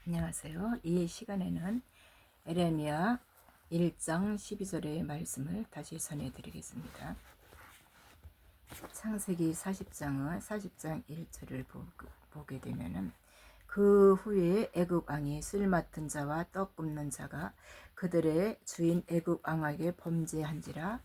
안녕하세요. 이 시간에는 에레미야 1장 12절의 말씀을 다시 전해드리겠습니다. 창세기 40장 1절을 보게 되면은 그 후에 애굽 왕이 술 맡은 자와 떡 굽는 자가 그들의 주인 애굽 왕에게 범죄한지라.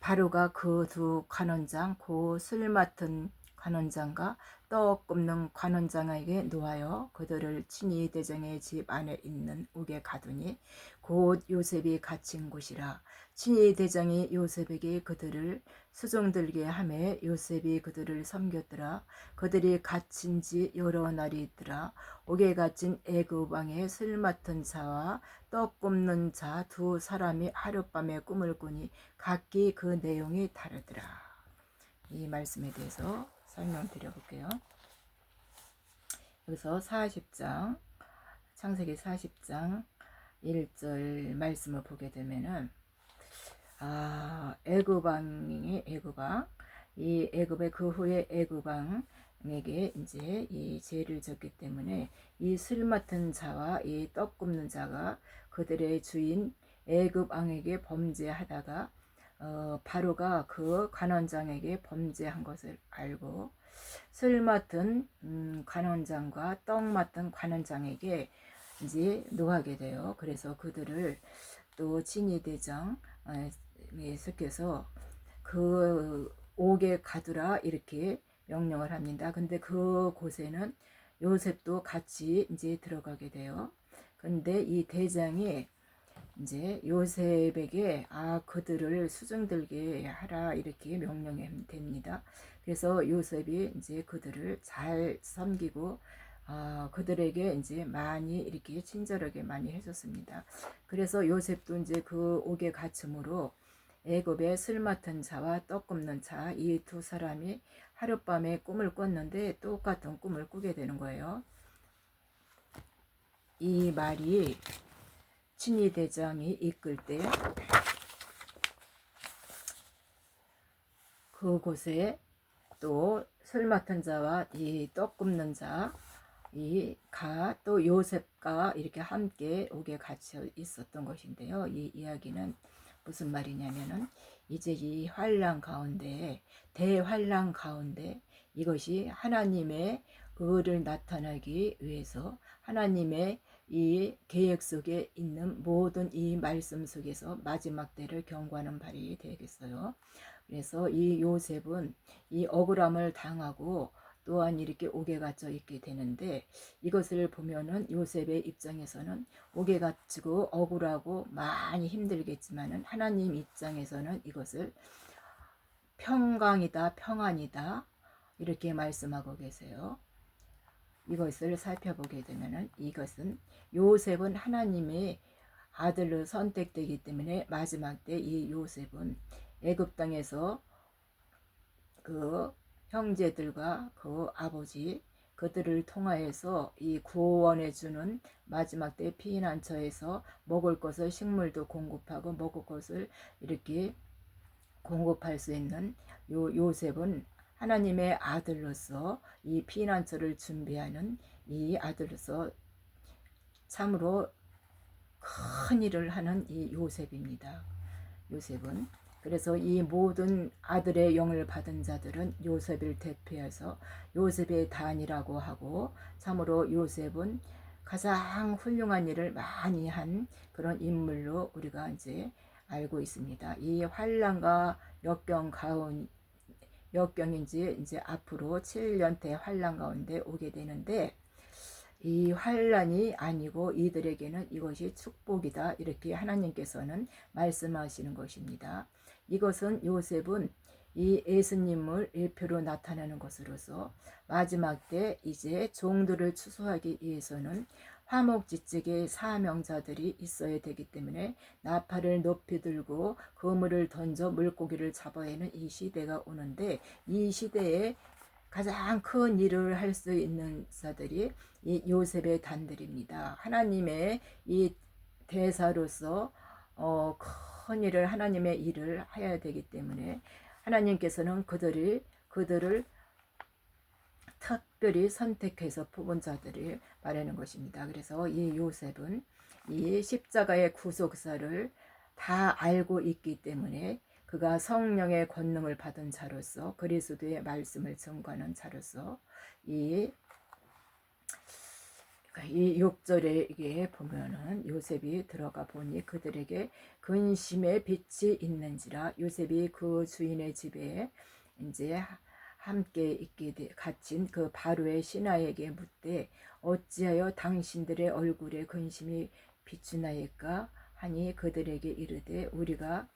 바로가 그 두 관원장 고 술 맡은 관원장과 떡 굽는 관원장에게 노하여 그들을 친히 대장의 집 안에 있는 옥에 가두니 곧 요셉이 갇힌 곳이라. 친히 대장이 요셉에게 그들을 수종들게 하매 요셉이 그들을 섬겼더라. 그들이 갇힌 지 여러 날이 있더라. 옥에 갇힌 애굽 왕의 술 맡은 자와 떡 굽는 자 두 사람이 하룻밤에 꿈을 꾸니 각기 그 내용이 다르더라. 이 말씀에 대해서 설명드려 볼게요. 여기서 40장 창세기 40장 1절 말씀을 보게 되면은 애굽왕이 애굽왕 이 애굽의 그 후에 애굽왕에게 이제 이 죄를 졌기 때문에 이 술 맡은 자와 이 떡 굽는 자가 그들의 주인 애굽 왕에게 범죄하다가 바로가 그 관원장에게 범죄한 것을 알고 술 맡은 관원장과 떡 맡은 관원장에게 이제 노하게 돼요. 그래서 그들을 또 진위대장에 섞여서 그 옥에 가두라 이렇게 명령을 합니다. 근데 그 곳에는 요셉도 같이 이제 들어가게 돼요. 근데 이 대장이 이제 요셉에게 그들을 수종들게 하라 이렇게 명령이 됩니다. 그래서 요셉이 이제 그들을 잘 섬기고 그들에게 이제 많이 이렇게 친절하게 많이 해줬습니다. 그래서 요셉도 이제 그 옥에 갇힘으로 애굽의 술 맡은 자와 떡 굽는 자 이 두 사람이 하룻밤에 꿈을 꿨는데 똑같은 꿈을 꾸게 되는 거예요. 이 말이 친위 대장이 이끌 때 그곳에 또 술 맡은 자와 이 떡 굽는 자 또 요셉과 이렇게 함께 옥에 갇혀 있었던 것인데요. 이 이야기는 무슨 말이냐면은 이제 이 환란 가운데 대환란 가운데 이것이 하나님의 의를 나타나기 위해서 하나님의 이 계획 속에 있는 모든 이 말씀 속에서 마지막 때를 경고하는 발이 되겠어요. 그래서 이 요셉은 이 억울함을 당하고 또한 이렇게 옥에 갇혀 있게 되는데 이것을 보면은 요셉의 입장에서는 옥에 갇히고 억울하고 많이 힘들겠지만은 하나님 입장에서는 이것을 평강이다 평안이다 이렇게 말씀하고 계세요. 이것을 살펴보게 되면은 이것은 요셉은 하나님의 아들로 선택되기 때문에 마지막 때 이 요셉은 애굽 땅에서 그 형제들과 그 아버지 그들을 통하여서 이 구원해 주는 마지막 때 피난처에서 먹을 것을 식물도 공급하고 먹을 것을 이렇게 공급할 수 있는 요셉은 하나님의 아들로서 이 피난처를 준비하는 이 아들로서 참으로 큰 일을 하는 이 요셉입니다. 요셉은 그래서 이 모든 아들의 영을 받은 자들은 요셉을 대표해서 요셉의 단이라고 하고 참으로 요셉은 가장 훌륭한 일을 많이 한 그런 인물로 우리가 이제 알고 있습니다. 이 환란과 역경인지 이제 앞으로 7년 대환란 가운데 오게 되는데 이 환란이 아니고 이들에게는 이것이 축복이다 이렇게 하나님께서는 말씀하시는 것입니다. 이것은 요셉은 이 예수님을 일표로 나타내는 것으로서 마지막 때 이제 종들을 추수하기 위해서는 화목지책의 사명자들이 있어야 되기 때문에 나팔을 높이 들고 그물을 던져 물고기를 잡아야 하는 이 시대가 오는데 이 시대에 가장 큰 일을 할 수 있는 자들이 이 요셉의 단들입니다. 하나님의 이 대사로서 큰 일을 하나님의 일을 해야 되기 때문에 하나님께서는 그들을 특별히 선택해서 뽑은 자들을 말하는 것입니다. 그래서 이 요셉은 이 십자가의 구속사를 다 알고 있기 때문에 그가 성령의 권능을 받은 자로서 그리스도의 말씀을 전가하는 자로서 이 6절에 이게 보면은 요셉이 들어가 보니 그들에게 근심의 빛이 있는지라. 요셉이 그 주인의 집에 이제 함께 있게 갇힌 그 바로의 신하에게 묻되 어찌하여 당신들의 얼굴에 근심이 비추나이까 하니 그들에게 이르되 우리가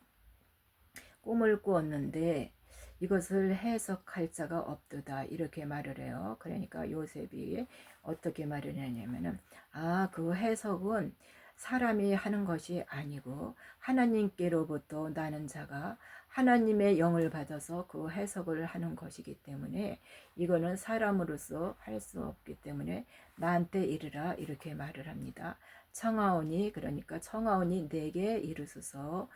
꿈을 꾸었는데 이것을 해석할 자가 없도다, 이렇게 말을 해요. 그러니까 요셉이 어떻게 말을 하냐면은 그 해석은 사람이 하는 것이 아니고 하나님께로부터 나는 자가 하나님의 영을 받아서 그 해석을 하는 것이기 때문에 이거는 사람으로서 할 수 없기 때문에 나한테 이르라, 이렇게 말을 합니다. 청하오니, 그러니까 청하오니 내게 이르소서.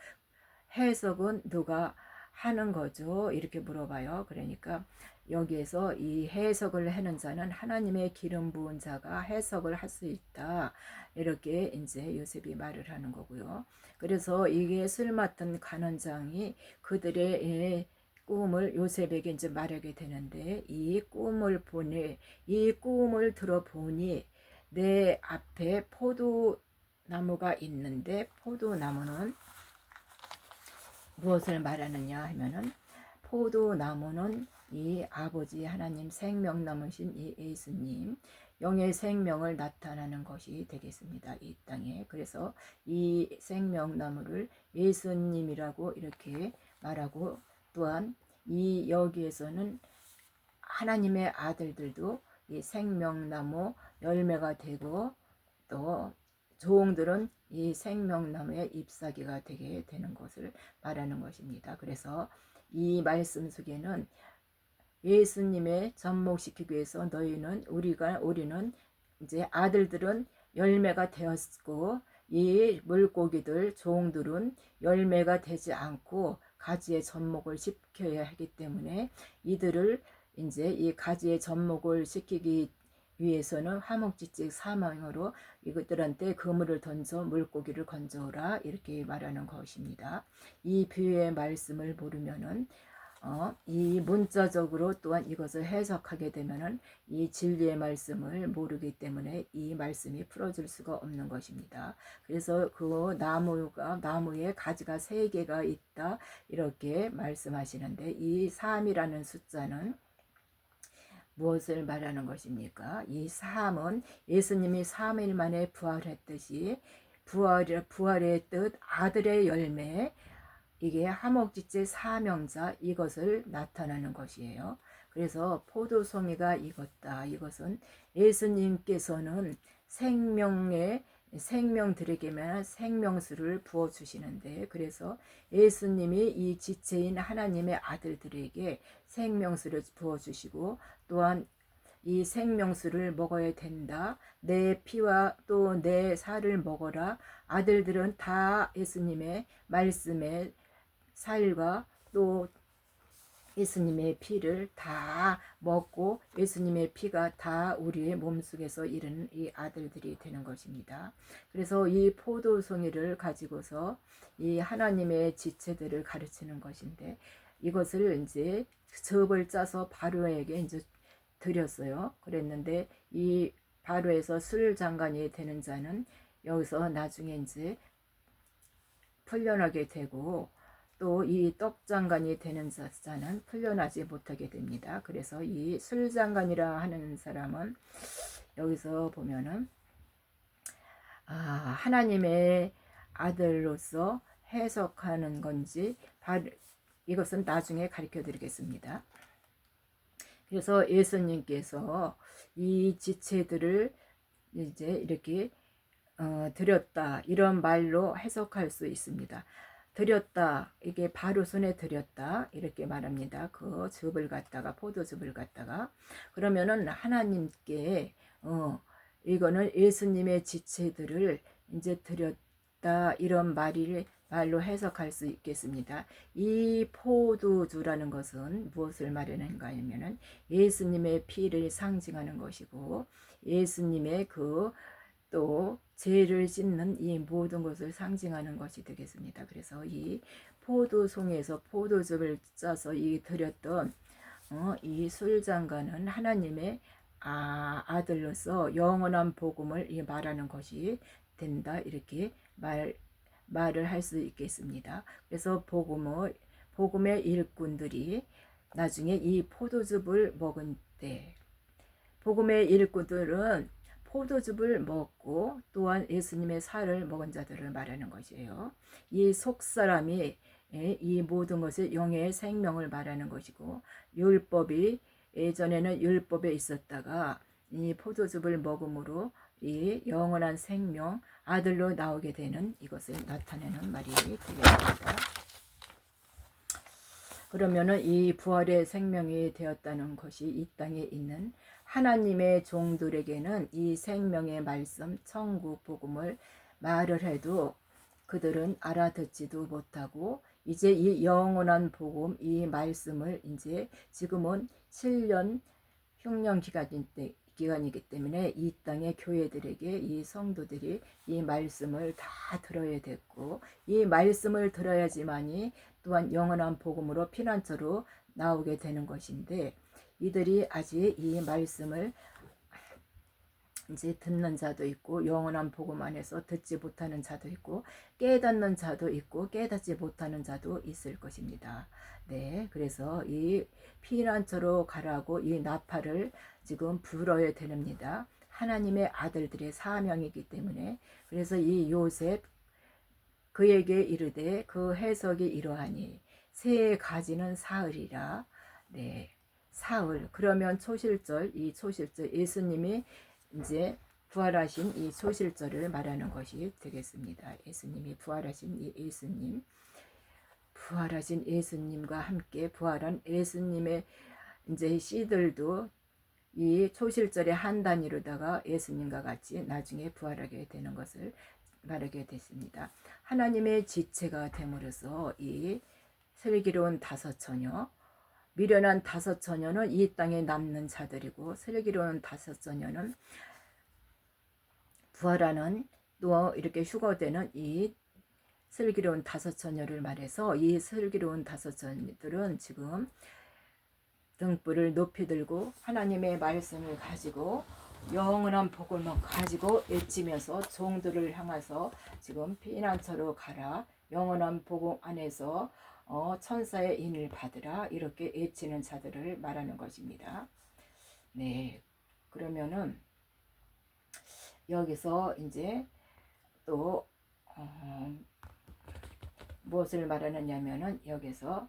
해석은 누가 하는 거죠? 이렇게 물어봐요. 그러니까 여기에서 이 해석을 하는 자는 하나님의 기름 부은 자가 해석을 할 수 있다, 이렇게 이제 요셉이 말을 하는 거고요. 그래서 이게 술 맡은 간원장이 그들의 꿈을 요셉에게 이제 말하게 되는데 이 꿈을 들어보니 내 앞에 포도나무가 있는데 포도나무는 무엇을 말하느냐 하면은 포도나무는 이 아버지 하나님 생명나무신 이 예수님 영의 생명을 나타나는 것이 되겠습니다, 이 땅에. 그래서 이 생명나무를 예수님이라고 이렇게 말하고, 또한 이 여기에서는 하나님의 아들들도 이 생명나무 열매가 되고 또 종들은 이 생명나무의 ip사귀가 되게 되는 것을 말하는 것입니다. 그래서 이 말씀 속에는 예수님의 접목시키기 위해서 우리는 이제 아들들은 열매가 되었고 이 물고기들 종들은 열매가 되지 않고 가지에 접목을 시켜야 하기 때문에 이들을 이제 이 가지에 접목을 시키기 위해서는 화목지직 사망으로 이것들한테 그물을 던져 물고기를 건져오라, 이렇게 말하는 것입니다. 이 비유의 말씀을 모르면은 이 문자적으로 또한 이것을 해석하게 되면은 이 진리의 말씀을 모르기 때문에 이 말씀이 풀어질 수가 없는 것입니다. 그래서 그 나무에 가지가 3개가 있다, 이렇게 말씀하시는데 이 3이라는 숫자는 무엇을 말하는 것입니까? 이 3은 예수님이 3일 만에 부활했듯이 부활의 뜻 아들의 열매, 이게 하목지제 사명자, 이것을 나타나는 것이에요. 그래서 포도송이가 익었다, 이것은 예수님께서는 생명들에게만 생명수를 부어주시는데, 그래서 예수님이 이 지체인 하나님의 아들들에게 생명수를 부어주시고 또한 이 생명수를 먹어야 된다, 내 피와 또 내 살을 먹어라. 아들들은 다 예수님의 말씀에 살과 또 예수님의 피를 다 먹고 예수님의 피가 다 우리의 몸속에서 이르는 이 아들들이 되는 것입니다. 그래서 이 포도송이를 가지고서 이 하나님의 지체들을 가르치는 것인데 이것을 이제 즙을 짜서 바로에게 이제 드렸어요. 그랬는데 이 바로에서 술 장관이 되는 자는 여기서 나중에 이제 풀려나게 되고 또 이 떡장관이 되는 자는 풀려나지 못하게 됩니다. 그래서 이 술장관이라 하는 사람은 여기서 보면은 하나님의 아들로서 해석하는 건지 이것은 나중에 가르쳐 드리겠습니다. 그래서 예수님께서 이 지체들을 이제 이렇게 드렸다, 이런 말로 해석할 수 있습니다. 드렸다, 이게 바로 손에 드렸다, 이렇게 말합니다. 그 즙을 갖다가, 포도즙을 갖다가. 그러면은 하나님께 이거는 예수님의 지체들을 이제 있다, 이런 말로 해석할 수 있겠습니다. 이 포도주라는 것은 무엇을 말하는가 하면은 예수님의 피를 상징하는 것이고, 예수님의 또 죄를 씻는 이 모든 것을 상징하는 것이 되겠습니다. 그래서 이 포도송에서 포도즙을 짜서 드렸던 이 술장가는 하나님의 아들로서 영원한 복음을 말하는 것이 된다, 이렇게 말을 할 수 있겠습니다. 그래서 복음의 일꾼들이 나중에 이 포도즙을 먹은 때, 복음의 일꾼들은 포도즙을 먹고 또한 예수님의 살을 먹은 자들을 말하는 것이에요. 이 속사람이 이 모든 것을 영의 생명을 말하는 것이고, 율법이 예전에는 율법에 있었다가 이 포도즙을 먹음으로 이 영원한 생명 아들로 나오게 되는 이것을 나타내는 말이 되겠습니다. 그러면은 이 부활의 생명이 되었다는 것이 이 땅에 있는 하나님의 종들에게는 이 생명의 말씀 천국 복음을 말을 해도 그들은 알아듣지도 못하고, 이제 이 영원한 복음 이 말씀을 이제 지금은 7년 흉년 기간이기 때문에 이 땅의 교회들에게 이 성도들이 이 말씀을 다 들어야 됐고, 이 말씀을 들어야지만이 또한 영원한 복음으로 피난처로 나오게 되는 것인데, 이들이 아직 이 말씀을 이제 듣는 자도 있고, 영원한 복음 안에서 듣지 못하는 자도 있고, 깨닫는 자도 있고, 깨닫지 못하는 자도 있을 것입니다. 네, 그래서 이 피난처로 가라고 이 나팔을 지금 불어야 됩니다. 하나님의 아들들의 사명이기 때문에. 그래서 이 요셉 그에게 이르되 그 해석이 이러하니 새의 가지는 사흘이라. 네, 사흘. 그러면 초실절, 이 초실절 예수님이 이제 부활하신 이 초실절을 말하는 것이 되겠습니다. 예수님이 부활하신 이 예수님, 부활하신 예수님과 함께 부활한 예수님의 이제 씨들도 이 초실절의 한 단위로다가 예수님과 같이 나중에 부활하게 되는 것을 말하게 됐습니다. 하나님의 지체가 됨으로써 이 슬기로운 다섯 처녀, 미련한 다섯 처녀는 이 땅에 남는 자들이고, 슬기로운 다섯 처녀는 부활하는 또 이렇게 휴거되는 이 슬기로운 다섯 처녀를 말해서, 이 슬기로운 다섯 처녀들은 지금 등불을 높이 들고 하나님의 말씀을 가지고 영원한 복음을 가지고 외치면서 종들을 향해서 지금 피난처로 가라, 영원한 복음 안에서 천사의 인을 받으라, 이렇게 외치는 자들을 말하는 것입니다. 네, 그러면은 여기서 이제 또 무엇을 말하느냐면은, 여기서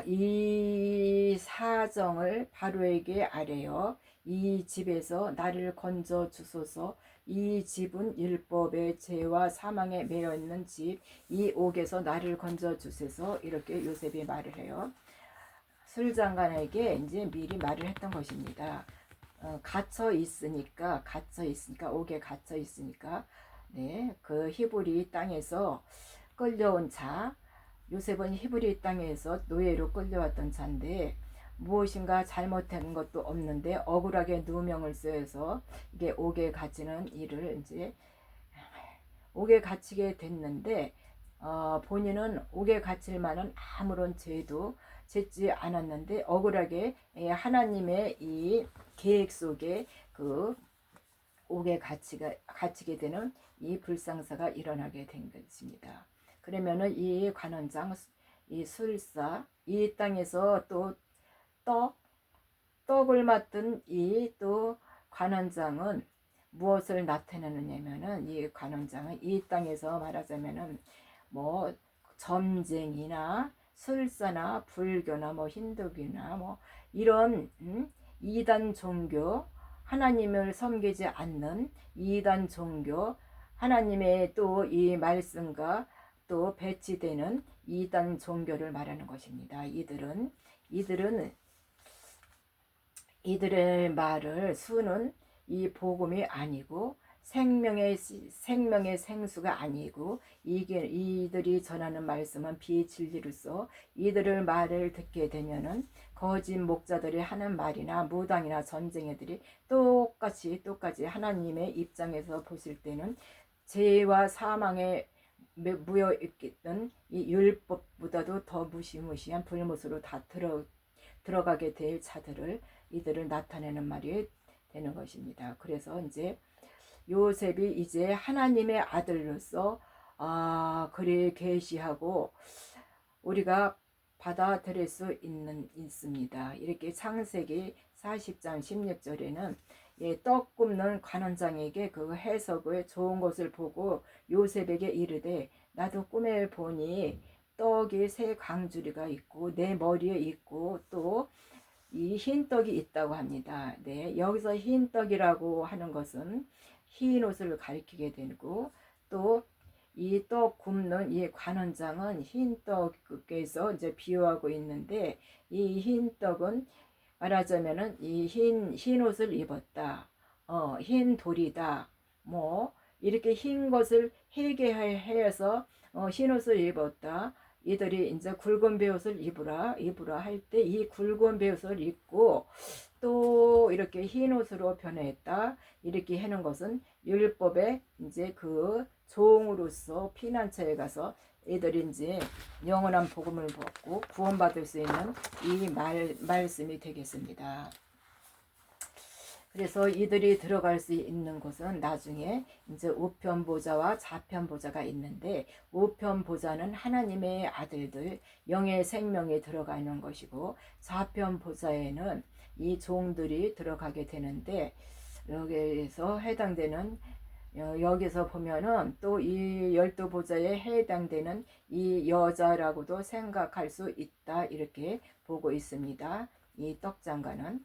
이 사정을 바로에게 아뢰어 이 집에서 나를 건져 주소서. 이 집은 율법의 죄와 사망에 매여 있는 집, 이 옥에서 나를 건져 주소서. 이렇게 요셉이 말을 해요. 술장관에게 이제 미리 말을 했던 것입니다. 갇혀 있으니까 옥에 갇혀 있으니까, 네, 그 히브리 땅에서 끌려온 자, 요셉은 히브리 땅에서 노예로 끌려왔던 자인데 무엇인가 잘못한 것도 없는데 억울하게 누명을 쓰여서 이게 옥에 갇히는 일을 이제 옥에 갇히게 됐는데, 본인은 옥에 갇힐 만한 아무런 죄도 짓지 않았는데 억울하게 하나님의 이 계획 속에 그 옥에 갇히게 되는 이 불상사가 일어나게 된 것입니다. 그러면은 이 관원장, 이 술사, 이 땅에서 또 떡을 맡은 이 또 관원장은 무엇을 나타내느냐면은, 이 관원장은 이 땅에서 말하자면은 뭐 점쟁이나 술사나 불교나 뭐 힌두교나 뭐 이런 이단 종교, 하나님을 섬기지 않는 이단 종교, 하나님의 또 이 말씀과 또 배치되는 이단 종교를 말하는 것입니다. 이들의 말을 수는 이 복음이 아니고 생명의 생수가 아니고 이게 이들이 전하는 말씀은 비진리로서 이들을 말을 듣게 되면은 거짓 목자들이 하는 말이나 무당이나 전쟁애들이 똑같이 하나님의 입장에서 보실 때는 죄와 사망에 무여 있던 이 율법보다도 더 무시무시한 불못으로 다 들어가게 될 자들을 이들을 나타내는 말이 되는 것입니다. 그래서 이제 요셉이 이제 하나님의 아들로서 그리 계시하고 우리가 받아들일 수 있습니다. 이렇게 창세기 40장 16절에는 떡 굽는 관원장에게 그 해석의 좋은 것을 보고 요셉에게 이르되 나도 꿈에 보니 떡이 세 강주리가 있고 내 머리에 있고 또 이 흰 떡이 있다고 합니다. 네, 여기서 흰 떡이라고 하는 것은 흰 옷을 가리키게 되고 또 이 떡 굽는 이 관원장은 흰 떡에서 이제 비유하고 있는데 이 흰 떡은 말하자면은 이 흰 옷을 입었다. 흰 돌이다. 뭐 이렇게 흰 것을 회개해서 흰 옷을 입었다. 이들이 이제 굵은 베옷을 입으라 할 때 이 굵은 베옷을 입고 또 이렇게 흰 옷으로 변했다. 이렇게 하는 것은 율법의 이제 그 종으로서 피난처에 가서 이들이 이제 영원한 복음을 받고 구원받을 수 있는 이 말씀이 되겠습니다. 그래서 이들이 들어갈 수 있는 곳은 나중에 이제 우편 보좌와 좌편 보좌가 있는데 우편 보좌는 하나님의 아들들 영의 생명에 들어가는 것이고 좌편 보좌에는 이 종들이 들어가게 되는데 여기에서 해당되는 여기서 보면은 또 이 12보좌에 해당되는 이 여자라고도 생각할 수 있다 이렇게 보고 있습니다. 이 떡장가는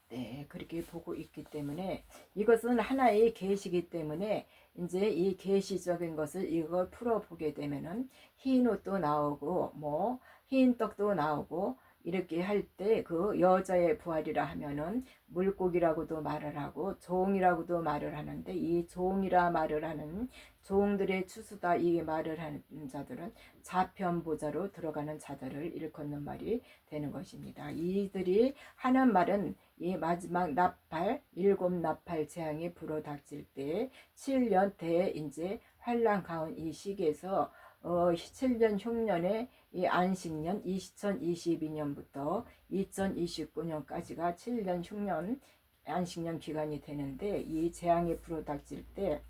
네, 그렇게 보고 있기 때문에 이것은 하나의 계시이기 때문에 이제 이 계시적인 것을 이걸 풀어보게 되면은 흰 옷도 나오고 뭐 흰 떡도 나오고 이렇게 할 때 그 여자의 부활이라 하면은 물고기라고도 말을 하고 종이라고도 말을 하는데 이 종이라 말을 하는 종들의 추수다 이 말을 하는 자들은 좌편보좌로 들어가는 자들을 일컫는 말이 되는 것입니다. 이들이 하는 말은 이 마지막 나팔 일곱 나팔 재앙이 불어닥칠 때 7년 대 이제 환란 가운 이 시기에서 7년 흉년에 이 안식년 2022년부터 2029년까지가 7년 흉년 안식년 기간이 되는데 이 재앙이 불어닥칠 때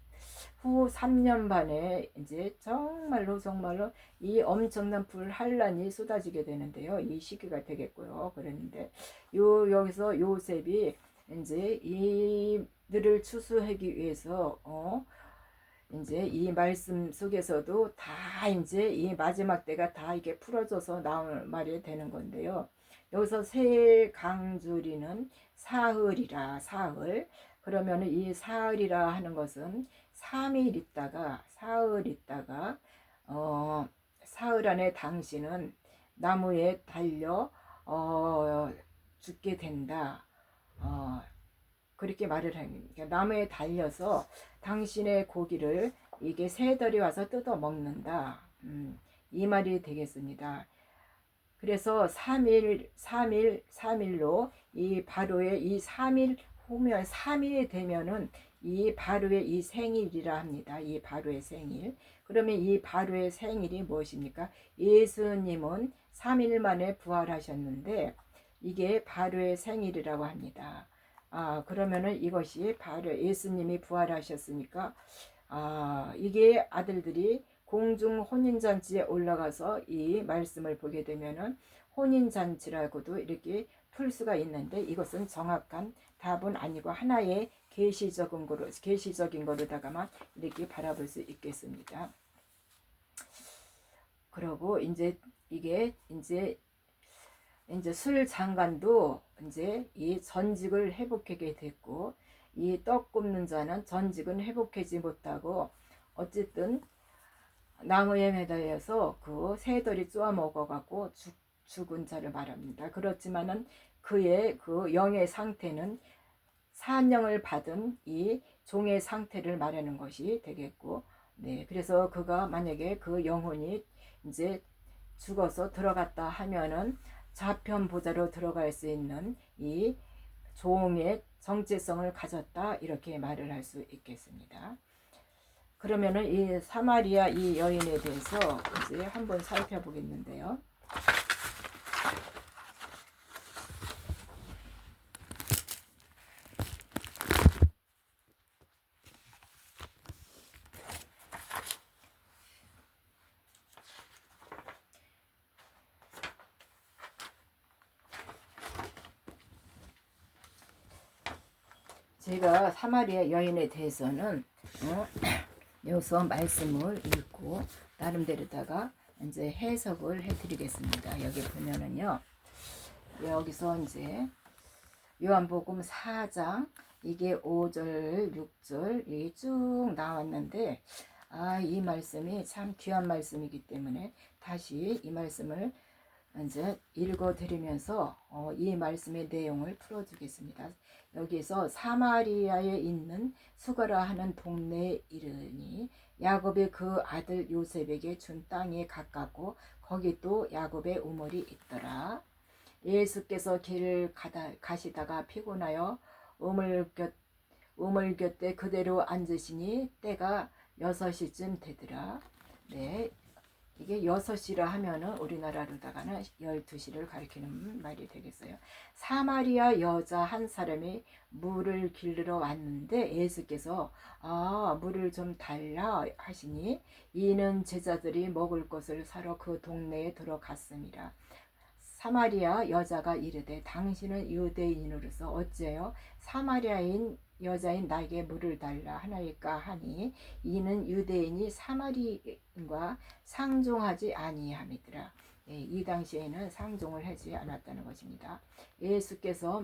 후 3년 반에 이제 정말로 이 엄청난 불환란이 쏟아지게 되는데요. 이 시기가 되겠고요. 그랬는데 여기서 요셉이 이제 이들을 추수하기 위해서 이제 이 말씀 속에서도 다 이제 이 마지막 때가 다 이게 풀어져서 나올 말이 되는 건데요. 여기서 세 강주리는 사흘이라 사흘. 그러면 이 사흘이라 하는 것은 3일 있다가 사흘 있다가 사흘 안에 당신은 나무에 달려 죽게 된다. 그렇게 말을 합니다. 그러니까 나무에 달려서 당신의 고기를 이게 새들이 와서 뜯어 먹는다. 이 말이 되겠습니다. 그래서 3일로 이 바로의 이 3일 후면 3일이 되면은 이 바로의 이 생일이라 합니다. 이 바로의 생일. 그러면 이 바로의 생일이 무엇입니까? 예수님은 3일 만에 부활하셨는데 이게 바로의 생일이라고 합니다. 그러면은 이것이 바로 예수님이 부활하셨으니까 이게 아들들이 공중 혼인잔치에 올라가서 이 말씀을 보게 되면은 혼인잔치라고도 이렇게 풀 수가 있는데 이것은 정확한 답은 아니고 하나의 계시적인 거로다가만 이렇게 바라볼 수 있겠습니다. 그러고 이제 이게 이제 술 장관도 이제 이 전직을 회복하게 됐고 이 떡 굽는 자는 전직은 회복하지 못하고 어쨌든 나무에 매달려서 그 새들이 쪼아 먹어갖고 죽은 자를 말합니다. 그렇지만은 그의 그 영의 상태는 사명을 받은 이 종의 상태를 말하는 것이 되겠고, 네, 그래서 그가 만약에 그 영혼이 이제 죽어서 들어갔다 하면은 좌편 보좌로 들어갈 수 있는 이 종의 정체성을 가졌다, 이렇게 말을 할 수 있겠습니다. 그러면은 이 사마리아 이 여인에 대해서 이제 한번 살펴보겠는데요. 제가 사마리아 여인에 대해서는 여기서 말씀을 읽고 나름대로다가 이제 해석을 해드리겠습니다. 여기 보면은요, 여기서 이제 요한복음 4장 이게 5절 6절 이게 쭉 나왔는데, 이 말씀이 참 귀한 말씀이기 때문에 다시 이 말씀을 이제 읽어드리면서 이 말씀의 내용을 풀어주겠습니다. 여기서 사마리아에 있는 수가라 하는 동네에 이르니 야곱의 그 아들 요셉에게 준 땅에 가깝고 거기 또 야곱의 우물이 있더라. 예수께서 길을 가시다가 피곤하여 우물 곁에 그대로 앉으시니 때가 6시쯤 되더라. 네, 이게 6시라 하면은 우리나라로다가는 12시를 가리키는 말이 되겠어요. 사마리아 여자 한 사람이 물을 길르러 왔는데 예수께서 물을 좀 달라 하시니 이는 제자들이 먹을 것을 사러 그 동네에 들어갔습니다. 사마리아 여자가 이르되 당신은 유대인으로서 어째요 사마리아인 여자인 나에게 물을 달라 하나이까 하니 이는 유대인이 사마리인과 상종하지 아니함이더라. 이 당시에는 상종을 하지 않았다는 것입니다. 예수께서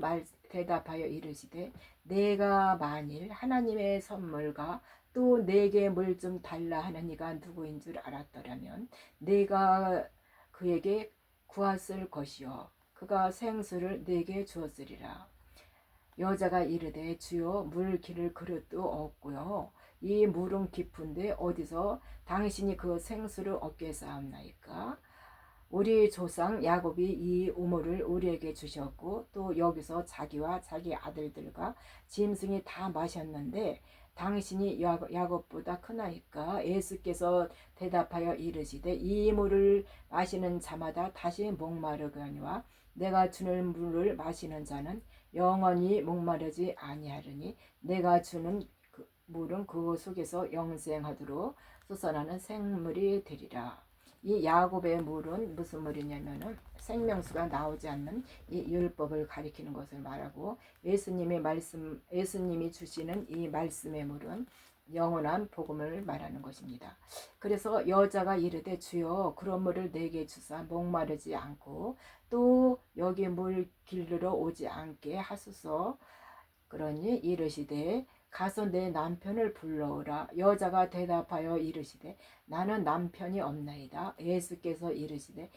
대답하여 이르시되 내가 만일 하나님의 선물과 또 내게 물 좀 달라 하는 이가 누구인 줄 알았더라면 내가 그에게 구했을 것이요 그가 생수를 내게 주었으리라. 여자가 이르되 주여 물 기를 그릇도 없고요 이 물은 깊은데 어디서 당신이 그 생수를 얻겠사옵나이까. 우리 조상 야곱이 이 우물을 우리에게 주셨고 또 여기서 자기와 자기 아들들과 짐승이 다 마셨는데 당신이 야곱보다 크나이까. 예수께서 대답하여 이르시되 이 물을 마시는 자마다 다시 목마르거니와 내가 주는 물을 마시는 자는 영원히 목마르지 아니하리니 내가 주는 물은 그 속에서 영생하도록 솟아나는 생물이 되리라. 이 야곱의 물은 무슨 물이냐면은 생명수가 나오지 않는 이 율법을 가리키는 것을 말하고 예수님이 주시는 이 말씀의 물은 영원한 복음을 말하는 것입니다. 그래서 여자가 이르되 주여 그런 물을 내게 주사 목마르지 않고 또 여기 물 길르러 오지 않게 하소서. 그러니 이르시되 가서 내 남편을 불러오라. 여자가 대답하여 이르시되 나는 남편이 없나이다. 예수께서 이르시되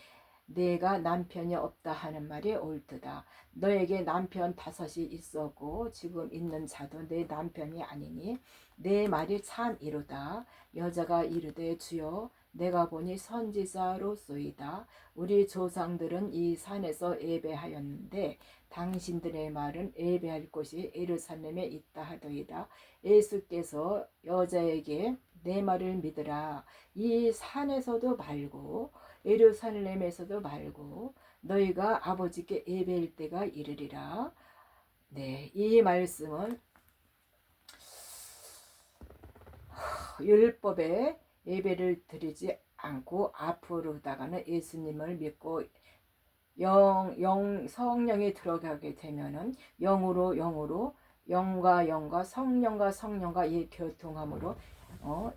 내가 남편이 없다 하는 말이 옳도다. 너에게 남편 5이 있었고 지금 있는 자도 내 남편이 아니니 내 말이 참이로다. 여자가 이르되 주여 내가 보니 선지자로소이다. 우리 조상들은 이 산에서 예배하였는데 당신들의 말은 예배할 곳이 예루살렘에 있다 하더이다. 예수께서 여자에게 내 말을 믿으라. 이 산에서도 말고 예루살렘에서도 말고 너희가 아버지께 예배할 때가 이르리라. 네, 이 말씀은 율법에 예배를 드리지 않고 앞으로다가는 예수님을 믿고 성령이 들어가게 되면은 영으로 영과 영과 성령과 이 교통함으로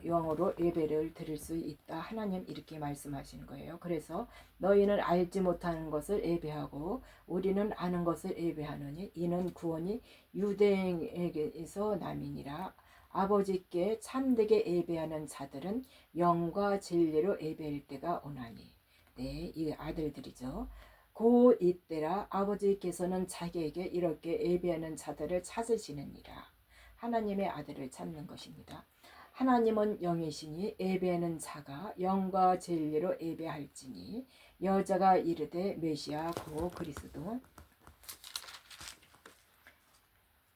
영으로 예배를 드릴 수 있다. 하나님 이렇게 말씀하시는 거예요. 그래서 너희는 알지 못하는 것을 예배하고 우리는 아는 것을 예배하느니 이는 구원이 유대인에게서 남이니라. 아버지께 참되게 예배하는 자들은 영과 진리로 예배할 때가 오나니. 네, 이 아들들이죠. 고 이때라 아버지께서는 자기에게 이렇게 예배하는 자들을 찾으시느니라. 하나님의 아들을 찾는 것입니다. 하나님은 영이시니 예배하는 자가 영과 진리로 예배할지니 여자가 이르되 메시아 고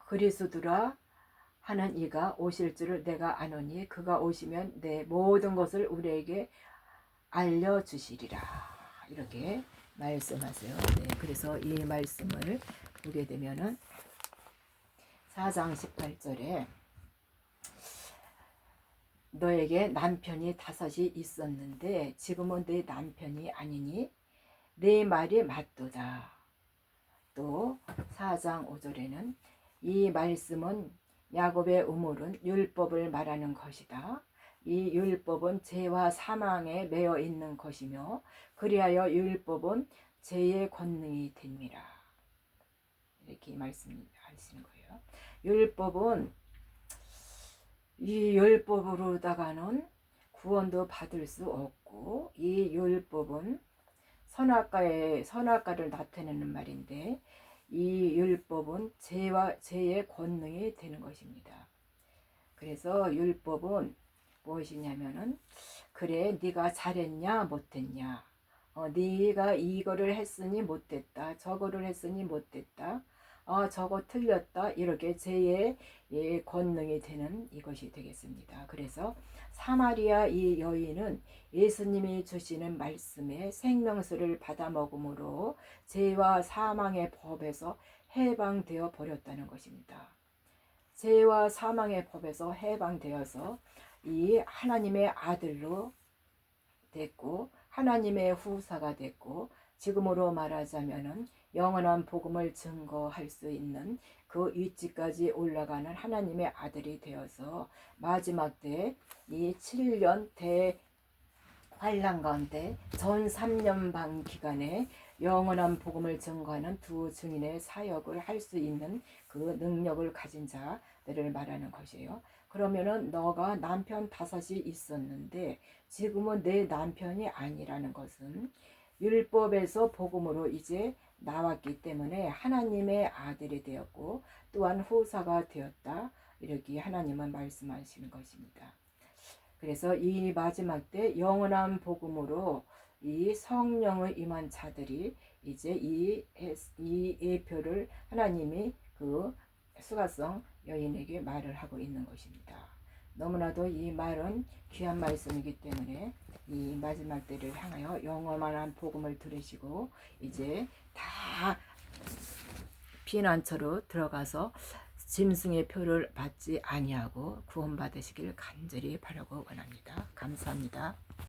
그리스도라 하는 이가 오실 줄을 내가 아노니 그가 오시면 내 모든 것을 우리에게 알려주시리라. 이렇게 말씀하세요. 네, 그래서 이 말씀을 보게 되면은 4장 18절에 너에게 남편이 5이 있었는데 지금은 네 남편이 아니니 네 말이 맞도다. 또 4장 5절에는 이 말씀은 야곱의 우물은 율법을 말하는 것이다. 이 율법은 죄와 사망에 매여 있는 것이며 그리하여 율법은 죄의 권능이 됩니다. 이렇게 말씀하시는 거예요. 율법은 이 율법으로다가는 구원도 받을 수 없고 이 율법은 선악과를 나타내는 말인데 이 율법은 죄의 권능이 되는 것입니다. 그래서 율법은 무엇이냐면은 그래 네가 잘했냐 못했냐, 네가 이거를 했으니 못했다, 저거를 했으니 못했다, 저거 틀렸다, 이렇게 죄의 권능이 되는 이것이 되겠습니다. 그래서 사마리아 이 여인은 예수님이 주시는 말씀에 생명수를 받아 먹음으로 죄와 사망의 법에서 해방되어 버렸다는 것입니다. 죄와 사망의 법에서 해방되어서 이 하나님의 아들로 됐고 하나님의 후사가 됐고 지금으로 말하자면은 영원한 복음을 증거할 수 있는 그 위치까지 올라가는 하나님의 아들이 되어서 마지막 때 이 7년 대환란 가운데 전 3년 반 기간에 영원한 복음을 증거하는 두 증인의 사역을 할 수 있는 그 능력을 가진 자들을 말하는 것이에요. 그러면은 너가 남편 5이 있었는데 지금은 내 남편이 아니라는 것은 율법에서 복음으로 이제 나왔기 때문에 하나님의 아들이 되었고 또한 후사가 되었다. 이렇게 하나님은 말씀하시는 것입니다. 그래서 이 마지막 때 영원한 복음으로 이 성령의 임한 자들이 이제 이 예표를 하나님이 그 수가성 여인에게 말을 하고 있는 것입니다. 너무나도 이 말은 귀한 말씀이기 때문에 이 마지막 때를 향하여 영원한 복음을 들으시고 이제 다 피난처로 들어가서 짐승의 표를 받지 아니하고 구원받으시길 간절히 바라고 원합니다. 감사합니다.